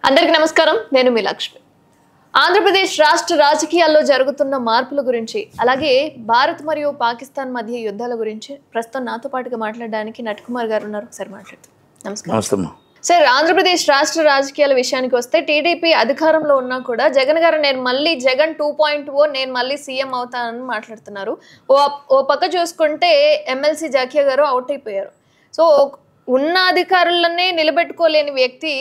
అందరికీ నమస్కారం. నేను మీ లక్ష్మి. ఆంధ్రప్రదేశ్ రాష్ట్ర రాజకీయాల్లో జరుగుతున్న మార్పుల గురించి, అలాగే భారత్ మరియు పాకిస్తాన్ మధ్య యుద్ధాల గురించి ప్రస్తుతం నాతో పాటుగా మాట్లాడడానికి నటకుమార్ గారు ఉన్నారు. ఒకసారి మాట్లాడతాం. నమస్కారం సార్. ఆంధ్రప్రదేశ్ రాష్ట్ర రాజకీయాల విషయానికి వస్తే టీడీపీ అధికారంలో ఉన్నా కూడా జగన్ గారు నేను మళ్ళీ జగన్ 2.0 నేను మళ్ళీ సీఎం అవుతానని మాట్లాడుతున్నారు. ఓ పక్క చూసుకుంటే ఎమ్మెల్సీ జాకియా గారు అవుట్ అయిపోయారు. సో ఉన్న అధికారులనే నిలబెట్టుకోలేని వ్యక్తి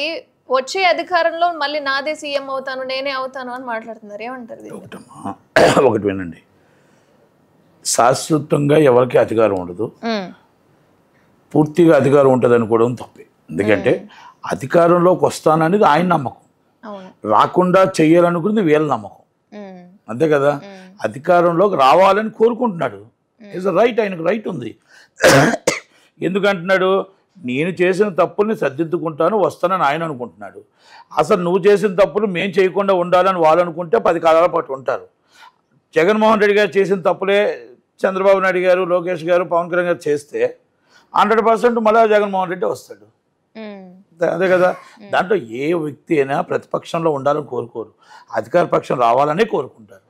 వచ్చే అధికారంలో మళ్ళీ నాదే సీఎం అవుతాను, నేనే అవుతాను అని మాట్లాడుతున్నారు. ఏమంటారు? ఒకటి వినండి, శాశ్వతంగా ఎవరికి అధికారం ఉండదు, పూర్తిగా అధికారం ఉంటుంది అనుకోవడం తప్పే. ఎందుకంటే అధికారంలోకి వస్తాననేది ఆయన నమ్మకం, రాకుండా చెయ్యాలనుకున్నది వీళ్ళ నమ్మకం, అంతే కదా. అధికారంలోకి రావాలని కోరుకుంటున్నాడు, ఇట్స్ రైట్, ఆయనకు రైట్ ఉంది. ఎందుకంటున్నాడు? నేను చేసిన తప్పుల్ని సర్దిద్దుకుంటాను, వస్తానని ఆయన అనుకుంటున్నాడు. అసలు నువ్వు చేసిన తప్పులు మేము చేయకుండా ఉండాలని వాళ్ళు అనుకుంటే 10 కాలాల పాటు ఉంటారు. జగన్మోహన్ రెడ్డి గారు చేసిన తప్పులే చంద్రబాబు నాయుడు గారు, లోకేష్ గారు, పవన్ కళ్యాణ్ గారు చేస్తే 100% మళ్ళీ జగన్మోహన్ రెడ్డి వస్తాడు, అదే కదా. దాంట్లో ఏ వ్యక్తి అయినా ప్రతిపక్షంలో ఉండాలని కోరుకోరు, అధికార పక్షం రావాలనే కోరుకుంటారు.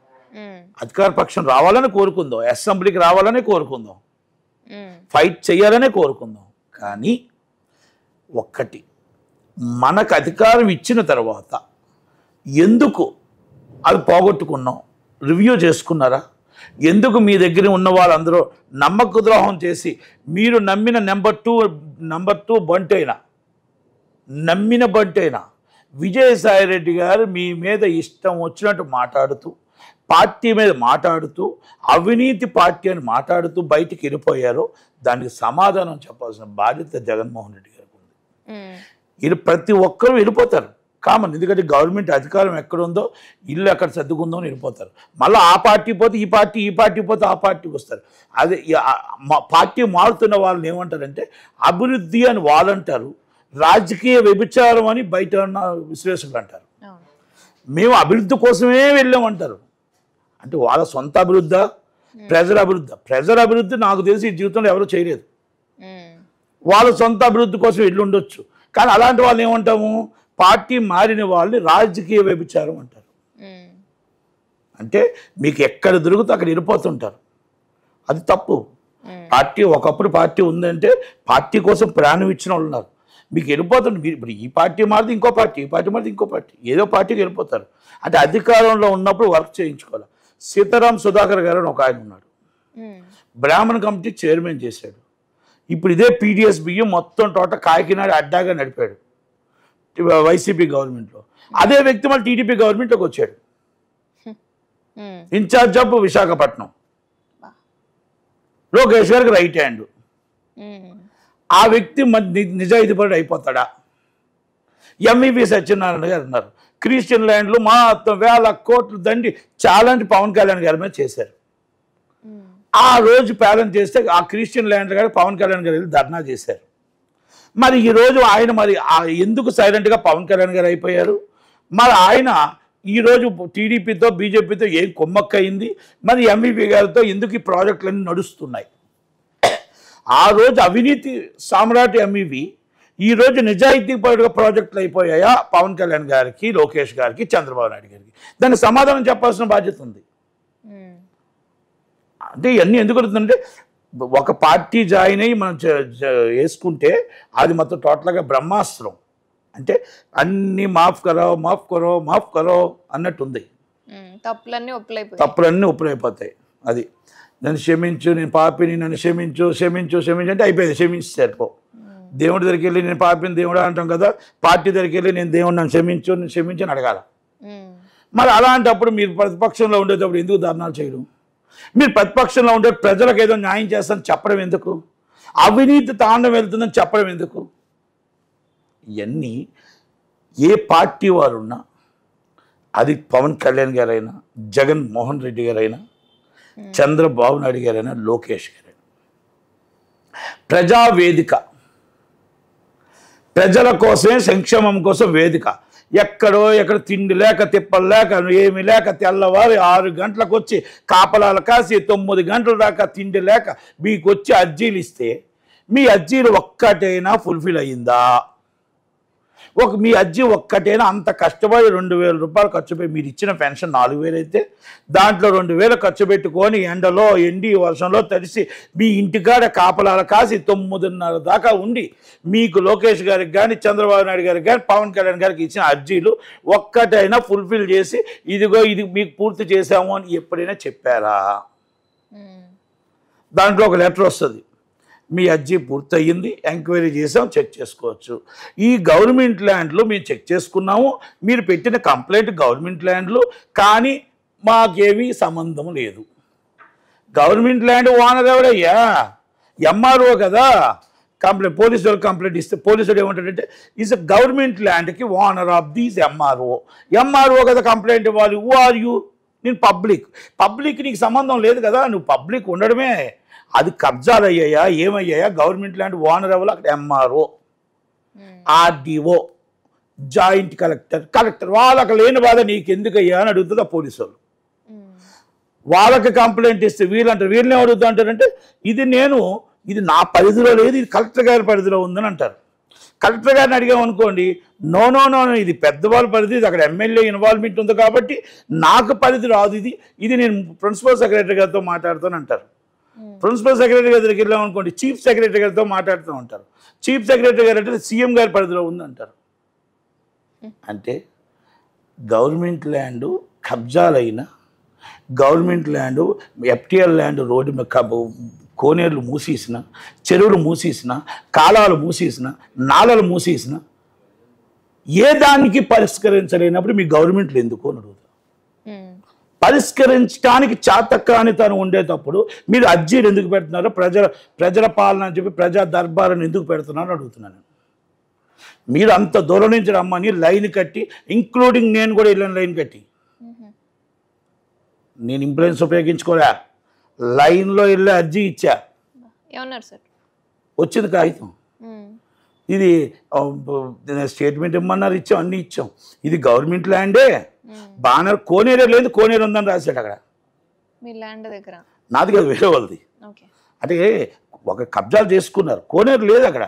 అధికార పక్షం రావాలని కోరుకుందాం, అసెంబ్లీకి రావాలనే కోరుకుందాం, ఫైట్ చేయాలనే కోరుకుందాం. కానీ ఒక్కటి, మనకు అధికారం ఇచ్చిన తర్వాత ఎందుకు అది పోగొట్టుకున్నాం రివ్యూ చేసుకున్నారా? ఎందుకు మీ దగ్గర ఉన్న వాళ్ళందరూ నమ్మక ద్రోహం చేసి మీరు నమ్మిన నెంబర్ టూ బంటైనా, నమ్మిన బంటైనా విజయసాయిరెడ్డి గారు మీ మీద ఇష్టం వచ్చినట్టు మాట్లాడుతూ, పార్టీ మీద మాట్లాడుతూ, అవినీతి పార్టీ అని మాట్లాడుతూ బయటికి వెళ్ళిపోయారో దానికి సమాధానం చెప్పాల్సిన బాధ్యత జగన్మోహన్ రెడ్డి గారికి ఉంది. ఇది ప్రతి ఒక్కరూ వెళ్ళిపోతారు కామన్, ఎందుకంటే గవర్నమెంట్ అధికారం ఎక్కడుందో ఇల్లు ఎక్కడ సర్దుకుందో అని వెళ్ళిపోతారు. మళ్ళీ ఆ పార్టీ పోతే ఈ పార్టీ, ఈ పార్టీ పోతే ఆ పార్టీకి వస్తారు. అదే పార్టీ మారుతున్న వాళ్ళని ఏమంటారంటే అభివృద్ధి అని వాళ్ళు అంటారు, రాజకీయ వ్యభిచారం అని బయట ఉన్న విశ్లేషకులు అంటారు. మేము అభివృద్ధి కోసమే వెళ్ళామంటారు. అంటే వాళ్ళ సొంత అభివృద్ధి, ప్రజల అభివృద్ధి నాకు తెలిసి ఈ జీవితంలో ఎవరు చేయలేదు. వాళ్ళ సొంత అభివృద్ధి కోసం వెళ్ళి ఉండొచ్చు, కానీ అలాంటి వాళ్ళు ఏమంటాము, పార్టీ మారిన వాళ్ళని రాజకీయ వ్యభిచారం అంటారు. అంటే మీకు ఎక్కడ దొరికితే అక్కడ వెళ్ళిపోతుంటారు, అది తప్పు. పార్టీ ఒకప్పుడు పార్టీ ఉందంటే పార్టీ కోసం ప్రాణం ఇచ్చిన వాళ్ళు ఉన్నారు. మీకు వెళ్ళిపోతుంది, మీరు ఇప్పుడు ఈ పార్టీ మారితే ఇంకో పార్టీ, ఈ పార్టీ మారితే ఇంకో పార్టీ, ఏదో పార్టీకి వెళ్ళిపోతారు. అంటే అధికారంలో ఉన్నప్పుడు వర్క్ చేయించుకోవాలి. సీతారాం సుధాకర్ గారు అని ఒక ఆయన ఉన్నాడు, బ్రాహ్మణ కమిటీ చైర్మన్ చేశాడు. ఇప్పుడు ఇదే పీడిఎస్ బియ్యం మొత్తం టోటల్ కాకినాడ అడ్డాగా నడిపాడు వైసీపీ గవర్నమెంట్లో. అదే వ్యక్తి మళ్ళీ టీడీపీ గవర్నమెంట్లోకి వచ్చాడు, ఇన్ఛార్జ్ ఆఫ్ విశాఖపట్నం. లోకేష్ గారికి రైట్ హ్యాండ్. ఆ వ్యక్తి నిజాయితీపరుడు అయిపోతాడా? ఎంఈవి సత్యనారాయణ గారు ఉన్నారు, క్రిస్టియన్ ల్యాండ్లు మొత్తం వేల కోట్లు దండి ఛాలెంజ్ పవన్ కళ్యాణ్ గారి మీద చేశారు. ఆ రోజు ప్యాలెంజ్ చేస్తే ఆ క్రిస్టియన్ ల్యాండ్ గారు పవన్ కళ్యాణ్ గారు వెళ్ళి ధర్నా చేశారు. మరి ఈరోజు ఆయన మరి ఎందుకు సైలెంట్గా పవన్ కళ్యాణ్ గారు అయిపోయారు? మరి ఆయన ఈరోజు టీడీపీతో బీజేపీతో ఏం కొమ్మక్కయింది? మరి ఎంఈవి గారితో ఎందుకు ఈ ప్రాజెక్టులన్నీ నడుస్తున్నాయి? ఆ రోజు అవినీతి సామ్రాట్ ఎంఈవి, ఈరోజు నిజాయితీ పరుడుగా ప్రాజెక్టులు అయిపోయాయా పవన్ కళ్యాణ్ గారికి, లోకేష్ గారికి, చంద్రబాబు నాయుడు గారికి? దానికి సమాధానం చెప్పాల్సిన బాధ్యత ఉంది. అంటే ఇవన్నీ ఎందుకు అవుతుందంటే ఒక పార్టీ జాయిన్ అయ్యి మనం వేసుకుంటే అది మొత్తం టోటల్గా బ్రహ్మాస్త్రం. అంటే అన్ని మాఫ్ కరో అన్నట్టు ఉంది. తప్పులన్నీ ఒప్పులైపోతాయి. అది నన్ను క్షమించు, నేను పాపిని, నన్ను క్షమించు అంటే అయిపోయింది, క్షమించి సరిపో. దేవుడి దగ్గరికి వెళ్ళి నేను పాపిని దేవుడా అంటాం కదా, పార్టీ దగ్గరికి వెళ్ళి నేను దేవుడు నన్ను క్షమించు అని అడగాల. మరి అలాంటప్పుడు మీరు ప్రతిపక్షంలో ఉండేటప్పుడు ఎందుకు ధర్నాలు చేయడం? మీరు ప్రతిపక్షంలో ఉండే ప్రజలకు ఏదో న్యాయం చేస్తానని చెప్పడం ఎందుకు? అవినీతి తాండం వెళ్తుందని చెప్పడం ఎందుకు? ఇవన్నీ ఏ పార్టీ వారున్నా, అది పవన్ కళ్యాణ్ గారైనా, జగన్మోహన్ రెడ్డి గారైనా, చంద్రబాబు నాయుడు గారైనా, లోకేష్ గారైనా, ప్రజావేదిక ప్రజల కోసమే, సంక్షేమం కోసం వేదిక. ఎక్కడ తిండి లేక, తిప్పలు లేక, ఏమి లేక, తెల్లవారు 6 గంటలకు వచ్చి కాపలాలు కాసి 9 గంటల దాకా తిండి లేక మీకు వచ్చి అర్జీలు ఇస్తే మీ అర్జీలు ఒక్కటైనా ఫుల్ఫిల్ అయ్యిందా? మీ అజ్జి ఒక్కటైనా అంత కష్టపడి 2,000 రూపాయలు ఖర్చు పెట్టి మీరు ఇచ్చిన పెన్షన్ 4,000 అయితే దాంట్లో 2,000 ఖర్చు పెట్టుకొని ఎండలో ఎండి వర్షంలో తడిసి మీ ఇంటికాడ కాపలాల కాసి 9:30 దాకా ఉండి మీకు లోకేష్ గారికి కానీ చంద్రబాబు నాయుడు గారికి కానీ పవన్ కళ్యాణ్ గారికి ఇచ్చిన అర్జీలు ఒక్కటైనా ఫుల్ఫిల్ చేసి ఇదిగో ఇది మీకు పూర్తి చేశాము అని ఎప్పుడైనా చెప్పారా? దాంట్లో ఒక లెటర్ వస్తుంది, మీ అర్జీ పూర్తయింది, ఎంక్వైరీ చేసాం, చెక్ చేసుకోవచ్చు. ఈ గవర్నమెంట్ ల్యాండ్లు మేము చెక్ చేసుకున్నాము, మీరు పెట్టిన కంప్లైంట్ గవర్నమెంట్ ల్యాండ్లు, కానీ మాకేమీ సంబంధం లేదు. గవర్నమెంట్ ల్యాండ్ ఓనర్ ఎవరయ్యా? ఎంఆర్ఓ కదా. కంప్లైంట్ పోలీసు వాళ్ళు కంప్లైంట్ ఇస్తే పోలీసుడు ఏమంటాడంటే ఈజ్ అ గవర్నమెంట్ ల్యాండ్కి ఓనర్ ఆఫ్ దీస్ ఎంఆర్ఓ కదా కంప్లైంట్ ఇవ్వాలి. Who are you? నేను పబ్లిక్ నీకు సంబంధం లేదు కదా, నువ్వు పబ్లిక్ ఉండడమే. అది కబ్జాలు అయ్యాయా ఏమయ్యాయా? గవర్నమెంట్ ల్యాండ్ ఓనర్ ఎవరు? అక్కడ ఎంఆర్ఓ, ఆర్డీఓ, జాయింట్ కలెక్టర్ వాళ్ళకి లేని బాధ నీకు ఎందుకయ్యా అని అడుగుతుంది ఆ పోలీసు వాళ్ళు. వాళ్ళకి కంప్లైంట్ ఇస్తే వీళ్ళంటారు, వీళ్ళని అడుగుతా అంటారంటే ఇది నా పరిధిలో లేదు, ఇది కలెక్టర్ గారి పరిధిలో ఉందని అంటారు. కలెక్టర్ గారిని అడిగామనుకోండి, నో ఇది పెద్దవాళ్ళ పరిధి, ఇది అక్కడ ఎమ్మెల్యే ఇన్వాల్వ్మెంట్ ఉంది కాబట్టి నాకు పరిధి రాదు, ఇది నేను ప్రిన్సిపల్ సెక్రటరీ గారితో మాట్లాడుతాను అంటారు. ప్రిన్సిపల్ సెక్రటరీ గారి దగ్గరికి వెళ్ళామనుకోండి, చీఫ్ సెక్రటరీ గారితో మాట్లాడుతూ ఉంటారు. చీఫ్ సెక్రటరీ గారు అంటే సీఎం గారి పరిధిలో ఉంది అంటారు. అంటే గవర్నమెంట్ ల్యాండ్ కబ్జాలైన government land FTL land road మీద కోనేరులు మూసేసిన, చెరువులు మూసేసిన, కాలాలు మూసేసిన, నాళలు మూసేసిన ఏ దానికి పరిష్కరించలేనప్పుడు మీ గవర్నమెంట్లు ఎందుకు అని అడుగుతారు. పరిష్కరించడానికి చాతకానితనం ఉండేటప్పుడు మీరు అర్జీలు ఎందుకు పెడుతున్నారో, ప్రజల పాలన అని చెప్పి ప్రజా దర్బార్ని ఎందుకు పెడుతున్నారో అడుగుతున్నాను. మీరు అంత దూరం నుంచి రమ్మని లైన్ కట్టి, ఇంక్లూడింగ్ నేను కూడా వెళ్ళాను లైన్ కట్టి, నేను ఇంప్లూయెన్స్ ఉపయోగించుకోలే, లైన్లో వెళ్ళి అర్జీ ఇచ్చా, వచ్చింది కాగితం. ఇది స్టేట్మెంట్ ఇమ్మన్నారు, ఇచ్చాం, అన్నీ ఇచ్చాం. ఇది గవర్నమెంట్ ల్యాండే, బానర్ కోనేరే లేదు, కోనేరు ఉందని రాశాడు అక్కడ. నాది కాదు, వేరే వాళ్ళది. అంటే ఒక కబ్జాలు చేసుకున్నారు, కోనేరు లేదు అక్కడ.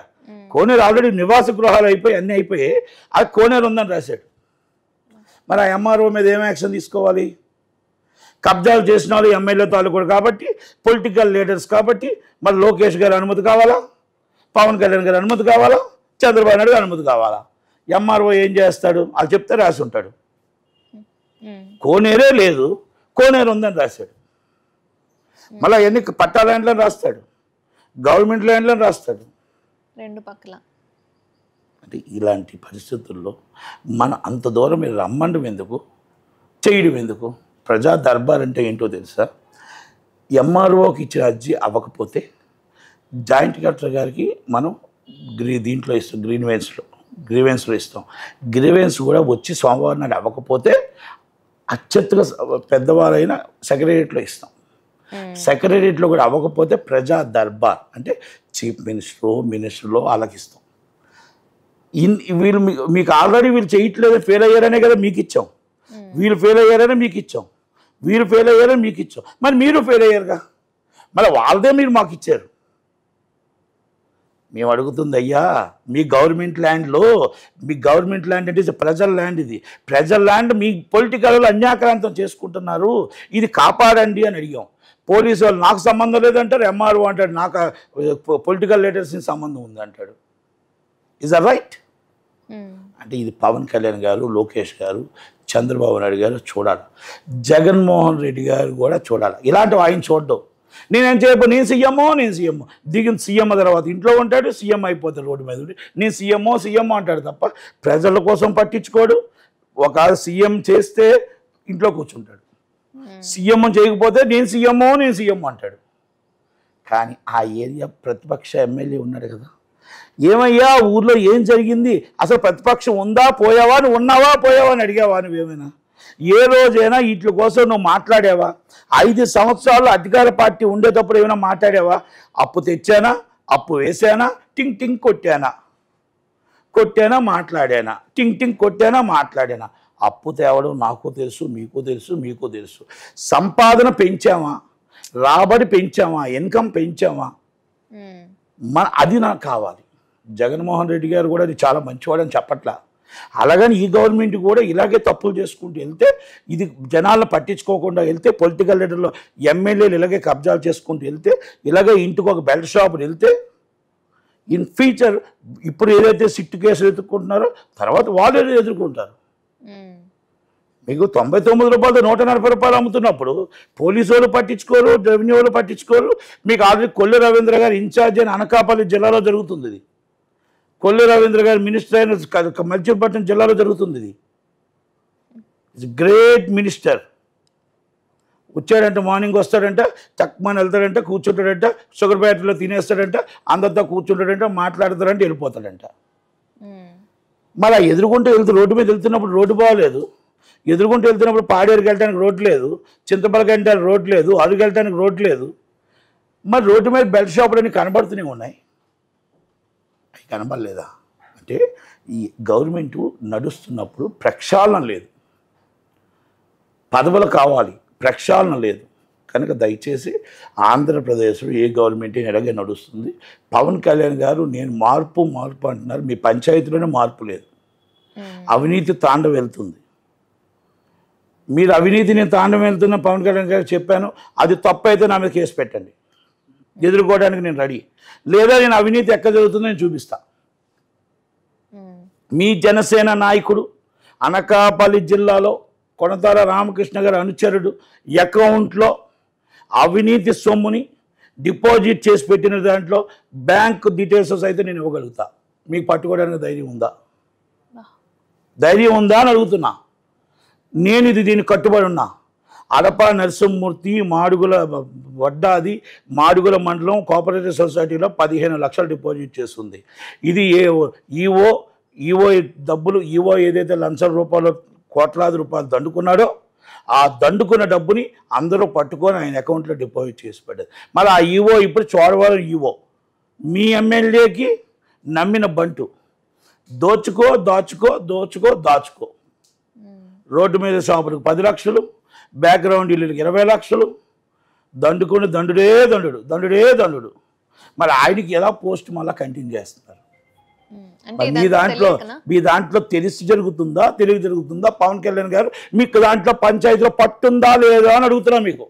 కోనేరు ఆల్రెడీ నివాస గృహాలు అయిపోయి అన్నీ అయిపోయి అది కోనేరు ఉందని రాశాడు. మరి ఆ ఎంఆర్ఓ మీద ఏం యాక్షన్ తీసుకోవాలి? కబ్జాలు చేసిన వాళ్ళు ఎమ్మెల్యే తాలూకు కాబట్టి, పొలిటికల్ లీడర్స్ కాబట్టి, మరి లోకేష్ గారి అనుమతి కావాలా, పవన్ కళ్యాణ్ గారి అనుమతి కావాలా, చంద్రబాబు నాయుడు గారి అనుమతి కావాలా? ఎంఆర్ఓ ఏం చేస్తాడు? అది చెప్తే రాసి ఉంటాడు, కోనేరే లేదు, కోనేరు ఉందని రాశాడు. మళ్ళీ ఎన్ని పట్టా ల్యాండ్లను రాస్తాడు, గవర్నమెంట్ ల్యాండ్లను రాస్తాడు, రెండు పక్కల. అంటే ఇలాంటి పరిస్థితుల్లో మనం అంత దూరం మీరు రమ్మండం ఎందుకు, చేయడం ఎందుకు? ప్రజా దర్బార్ అంటే ఏంటో తెలుసా? ఎంఆర్ఓకి ఇచ్చిన అర్జీ అవ్వకపోతే జాయింట్ కలెక్టర్ గారికి మనం దీంట్లో ఇస్తాం, గ్రీవెన్స్లో ఇస్తాం. గ్రీవెన్స్ కూడా వచ్చి సోమవారం నాడు అవ్వకపోతే అత్యంతగా పెద్దవారైన సెక్రటరియట్లో ఇస్తాం. సెక్రటరియట్లో కూడా అవ్వకపోతే ప్రజా దర్బార్ అంటే చీఫ్ మినిస్టర్లో ఆలకిస్తాం. వీళ్ళు మీకు ఆల్రెడీ వీళ్ళు చేయట్లేదు, ఫెయిల్ అయ్యారనే కదా మీకు ఇచ్చాం. వీళ్ళు ఫెయిల్ అయ్యారని మీకు ఇచ్చాం, వీళ్ళు ఫెయిల్ అయ్యారని మీకు ఇచ్చాం. మరి మీరు ఫెయిల్ అయ్యారుగా, మళ్ళీ వాళ్ళదే మీరు మాకు ఇచ్చారు. మేము అడుగుతుంది, అయ్యా మీ గవర్నమెంట్ ల్యాండ్ అంటే ప్రజల ల్యాండ్, ఇది ప్రజల ల్యాండ్ మీ పొలిటికల్ అన్యాక్రాంతం చేసుకుంటున్నారు, ఇది కాపాడండి అని అడిగాం. పోలీసు వాళ్ళు నాకు సంబంధం లేదంటారు, ఎంఆర్ఓ అంటాడు నాకు పొలిటికల్ లీడర్స్కి సంబంధం ఉంది అంటాడు. Is a right? అంటే ఇది పవన్ కళ్యాణ్ గారు, లోకేష్ గారు, చంద్రబాబు నాయుడు గారు చూడాలి, జగన్మోహన్ రెడ్డి గారు కూడా చూడాలి. ఇలాంటివి ఆయన చూడడం. నేనేం చేయబో, నేను సీఎం దిగిన సీఎం తర్వాత ఇంట్లో ఉంటాడు, సీఎం అయిపోతాడు రోడ్డు మీద. నేను సీఎం అంటాడు తప్ప ప్రజల కోసం పట్టించుకోడు. ఒక సీఎం చేస్తే ఇంట్లో కూర్చుంటాడు, సీఎం చేయకపోతే నేను సీఎం అంటాడు. కానీ ఆ ఏరియా ప్రతిపక్ష ఎమ్మెల్యే ఉన్నాడు కదా, ఏమయ్యా ఊర్లో ఏం జరిగింది, అసలు ప్రతిపక్షం ఉందా, పోయావా, నువ్వు ఉన్నావా పోయావా అని అడిగావా? నువ్వేమైనా ఏ రోజైనా వీటి కోసం నువ్వు మాట్లాడావా? 5 సంవత్సరాలు అధికార పార్టీ ఉండేటప్పుడు ఏమైనా మాట్లాడావా? అప్పు తెచ్చానా, అప్పు వేసానా, టింగ్ టింగ్ కొట్టానా మాట్లాడానా, టింగ్ టింగ్ కొట్టానా మాట్లాడానా? అప్పు తేవడం నాకు తెలుసు, మీకు తెలుసు. సంపాదన పెంచామా, రాబడి పెంచామా, ఇన్కమ్ పెంచామా? అది నాకు కావాలి. జగన్మోహన్ రెడ్డి గారు కూడా అది చాలా మంచివాడని చెప్పట్లా, అలాగని ఈ గవర్నమెంట్ కూడా ఇలాగే తప్పులు చేసుకుంటూ వెళ్తే, ఇది జనాలను పట్టించుకోకుండా వెళ్తే, పొలిటికల్ లీడర్లు ఎమ్మెల్యేలు ఇలాగే కబ్జాలు చేసుకుంటూ వెళ్తే, ఇలాగే ఇంటికి ఒక బెల్ట్ షాప్ వెళ్తే, ఇన్ ఫ్యూచర్ ఇప్పుడు ఏదైతే సిట్టు కేసులు ఎదుర్కొంటున్నారో తర్వాత వాళ్ళు ఎదుర్కొంటారు. మీకు 99 రూపాయలతో 140 రూపాయలు అమ్ముతున్నప్పుడు పోలీసు వాళ్ళు పట్టించుకోరు, రెవెన్యూ వాళ్ళు పట్టించుకోరు. మీకు ఆల్రెడీ కొల్లు రవీంద్ర గారు ఇన్ఛార్జ్ అని అనకాపల్లి జిల్లాలో జరుగుతుంది. ఇది కొల్లు రవీంద్ర గారు మినిస్టర్ అయిన మల్చీపట్నం జిల్లాలో జరుగుతుంది. ఇది ఇట్స్ గ్రేట్ మినిస్టర్. వచ్చాడంటే మార్నింగ్ వస్తాడంట, తక్కువని వెళ్తాడంట, కూర్చుంటాడంట, షుగర్ ఫ్యాక్టరీలో తినేస్తాడంట, అందరితో కూర్చుంటాడంట, మాట్లాడతాడంటే వెళ్ళిపోతాడంట. మళ్ళీ ఎదురుకుంటూ రోడ్డు మీద వెళ్తున్నప్పుడు రోడ్డు బాగలేదు, ఎదురుకుంటూ వెళ్తున్నప్పుడు పాడేరుకి వెళ్ళడానికి రోడ్డు లేదు, చింతపలకి వెళ్ళడానికి రోడ్డు లేదు, అరుగు వెళ్ళడానికి రోడ్డు లేదు. మరి రోడ్డు మీద బెల్ట్ షాపులన్నీ కనబడుతూనే ఉన్నాయి, అవి కనబడలేదా? అంటే ఈ గవర్నమెంట్ నడుస్తున్నప్పుడు ప్రక్షాళన లేదు, పదవులు కావాలి, ప్రక్షాళన లేదు. కనుక దయచేసి ఆంధ్రప్రదేశ్లో ఏ గవర్నమెంట్ ఎలాగే నడుస్తుంది. పవన్ కళ్యాణ్ గారు నేను మార్పు అంటున్నారు, మీ పంచాయతీలోనే మార్పు లేదు, అవినీతి తాండవం వెళ్తుంది. మీరు అవినీతిని తాండవం వెళ్తున్న పవన్ కళ్యాణ్ గారు చెప్పాను, అది తప్పు అయితే నా మీద కేసు పెట్టండి, ఎదుర్కోవడానికి నేను రెడీ. లేదా నేను అవినీతి ఎక్కడ జరుగుతుందో నేను చూపిస్తా. మీ జనసేన నాయకుడు అనకాపల్లి జిల్లాలో కొనతార రామకృష్ణ గారు అనుచరుడు అకౌంట్లో అవినీతి సొమ్ముని డిపాజిట్ చేసి పెట్టిన దాంట్లో బ్యాంక్ డీటెయిల్స్ అయితే నేను ఇవ్వగలుగుతా. మీకు పట్టుకోవడానికి ధైర్యం ఉందా? ధైర్యం ఉందా అని అడుగుతున్నా. నేను దీనికి కట్టుబడి ఉన్నా. అడప నరసింహమూర్తి మాడుగుల వడ్డాది మాడుగుల మండలం కోఆపరేటివ్ సొసైటీలో 15 లక్షలు డిపాజిట్ చేస్తుంది. ఇది ఈఓ డబ్బులు, ఈఓ ఏదైతే లంచం రూపాయలు కోట్లాది రూపాయలు దండుకున్నాడో ఆ దండుకున్న డబ్బుని అందరూ పట్టుకొని ఆయన అకౌంట్లో డిపాజిట్ చేసి పెట్టారు. మరి ఆ ఈఓ ఇప్పుడు చోడవరం ఈఓ మీ ఎమ్మెల్యేకి నమ్మిన బంటు. దోచుకో దాచుకో దోచుకో దాచుకో. రోడ్డు మీద షాపులకు 10 లక్షలు, బ్యాక్గ్రౌండ్ ఇల్లుకి 20 లక్షలు, దండుకుని దండుడు. మరి ఆయనకి ఎలా పోస్ట్ మళ్ళీ కంటిన్యూ చేస్తున్నారు? మీ దాంట్లో తెలిసి జరుగుతుందా, తెలివి జరుగుతుందా? పవన్ కళ్యాణ్ గారు మీకు దాంట్లో పంచాయతీలో పట్టుందా లేదా అని అడుగుతున్నా. మీకు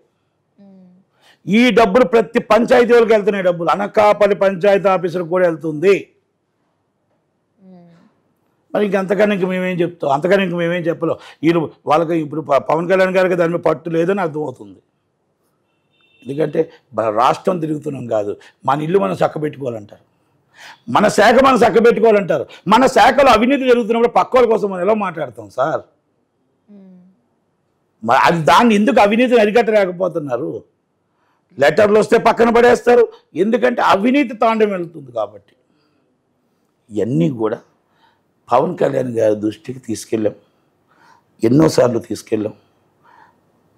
ఈ డబ్బులు ప్రతి పంచాయతీ వాళ్ళకి వెళ్తున్నాయి. డబ్బులు అనకాపల్లి పంచాయతీ ఆఫీసర్ కూడా వెళ్తుంది. మరి ఇంకంతకన్నా ఇంక మేమేం చెప్తాం? అంతకన్నా ఇంక మేమేం చెప్పలేం. వీళ్ళు వాళ్ళకి ఇప్పుడు పవన్ కళ్యాణ్ గారికి దాని మీద పట్టు లేదని అర్థమవుతుంది. ఎందుకంటే రాష్ట్రం తిరుగుతున్నాం కాదు, మన ఇల్లు మనం చక్కబెట్టుకోవాలంటారు, మన శాఖ మనం చక్కబెట్టుకోవాలంటారు. మన శాఖలో అవినీతి జరుగుతున్నప్పుడు పక్క వాళ్ళ కోసం మనం ఎలా మాట్లాడతాం సార్? అది దాన్ని ఎందుకు అవినీతిని అరికట్టలేకపోతున్నారు? లెటర్లు వస్తే పక్కన పడేస్తారు, ఎందుకంటే అవినీతి తాండవం వెళ్తుంది కాబట్టి. ఇవన్నీ కూడా పవన్ కళ్యాణ్ గారి దృష్టికి తీసుకెళ్ళాం, ఎన్నోసార్లు తీసుకెళ్ళాం.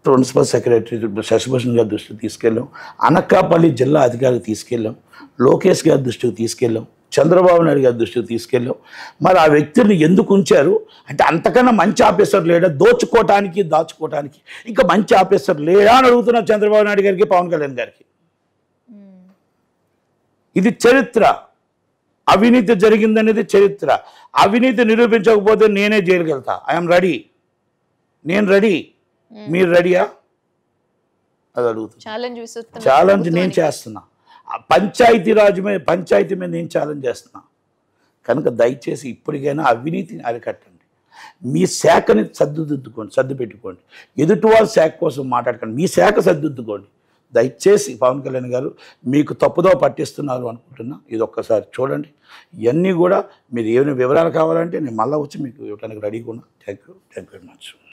ప్రిన్సిపల్ సెక్రటరీ శశిభూషణ్ గారి దృష్టికి తీసుకెళ్ళాం, అనకాపల్లి జిల్లా అధికారికి తీసుకెళ్ళాం, లోకేష్ గారి దృష్టికి తీసుకెళ్ళాం, చంద్రబాబు నాయుడు గారి దృష్టికి తీసుకెళ్ళాం. మరి ఆ వ్యక్తుల్ని ఎందుకు ఉంచారు అంటే అంతకన్నా మంచి ఆఫీసర్ లేడా? దోచుకోవటానికి దాచుకోవటానికి ఇంకా మంచి ఆఫీసర్ లేడా అని అడుగుతున్నారు చంద్రబాబు నాయుడు గారికి, పవన్ కళ్యాణ్ గారికి. ఇది చరిత్ర. అవినీతి జరిగిందనేది చరిత్ర. అవినీతి నిరూపించకపోతే నేనే జైలుకి వెళ్తా. ఐఎమ్ రెడీ, నేను రెడీ. మీరు రెడీయా? అది అడుగుతున్నా. ఛాలెంజ్ నేను చేస్తున్నా. పంచాయతీ మీద నేను ఛాలెంజ్ చేస్తున్నా. కనుక దయచేసి ఇప్పటికైనా అవినీతిని అరికట్టండి. మీ శాఖని సర్దు పెట్టుకోండి. ఎదుటి వాళ్ళ శాఖ కోసం మాట్లాడకండి, మీ శాఖ సర్దిద్దుకోండి. దయచేసి పవన్ కళ్యాణ్ గారు మీకు తప్పుదో పట్టిస్తున్నారు అనుకుంటున్నా. ఇది ఒక్కసారి చూడండి. ఇవన్నీ కూడా మీరు ఏమైనా వివరాలు కావాలంటే నేను మళ్ళీ వచ్చి మీకు ఇవ్వడానికి రెడీగా ఉన్నా. Thank you very much.